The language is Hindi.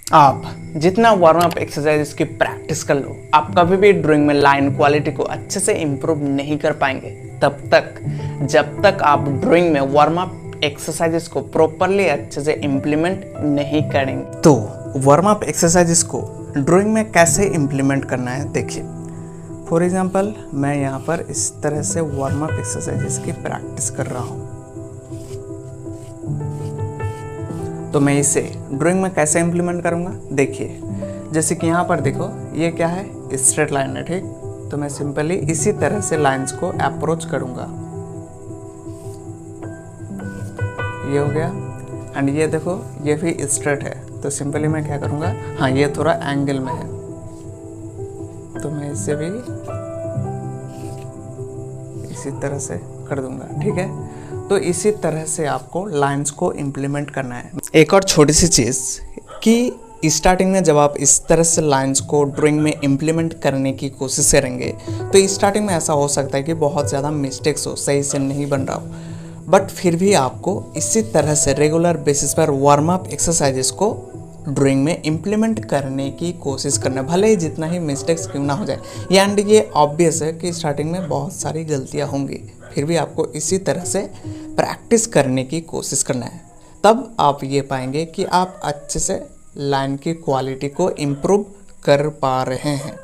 आप जितना वार्म अप एक्सरसाइज की प्रैक्टिस कर लो, आप कभी भी ड्राइंग में लाइन क्वालिटी को अच्छे से इम्प्रूव नहीं कर पाएंगे तब तक जब तक आप ड्राइंग में वार्म अप एक्सरसाइजेस को प्रॉपरली अच्छे से इम्प्लीमेंट नहीं करेंगे। तो वार्म अप एक्सरसाइजेस को ड्राइंग में कैसे इम्प्लीमेंट करना है देखिए। फॉर एग्जांपल मैं यहाँ पर इस तरह से वार्म अप एक्सरसाइजेस की प्रैक्टिस कर रहा हूँ, तो मैं इसे ड्राइंग में कैसे इम्प्लीमेंट करूँगा देखिए। जैसे कि यहाँ पर देखो, ये क्या है, स्ट्रेट लाइन है, ठीक। तो मैं सिंपली इसी तरह से लाइंस को अप्रोच करूँगा, ये हो गया। एंड ये देखो, ये भी स्ट्रेट है, तो सिंपली मैं क्या करूँगा, हाँ ये थोड़ा एंगल में है, तो मैं इसे भी इसी तरह से कर दूंगा, ठीक है। तो इसी तरह से आपको लाइंस को इम्प्लीमेंट करना है। एक और छोटी सी चीज़ कि स्टार्टिंग में जब आप इस तरह से लाइंस को ड्राइंग में इम्प्लीमेंट करने की कोशिश करेंगे तो स्टार्टिंग में ऐसा हो सकता है कि बहुत ज़्यादा मिस्टेक्स हो, सही से नहीं बन रहा हो, बट फिर भी आपको इसी तरह से रेगुलर बेसिस पर वार्म अप एक्सरसाइजेस को ड्राइंग में इम्प्लीमेंट करने की कोशिश करना, भले ही जितना ही मिस्टेक्स क्यों ना हो जाए। एंड ये ऑब्वियस है कि स्टार्टिंग में बहुत सारी गलतियाँ होंगी, फिर भी आपको इसी तरह से प्रैक्टिस करने की कोशिश करना है। तब आप ये पाएंगे कि आप अच्छे से लाइन की क्वालिटी को इम्प्रूव कर पा रहे हैं।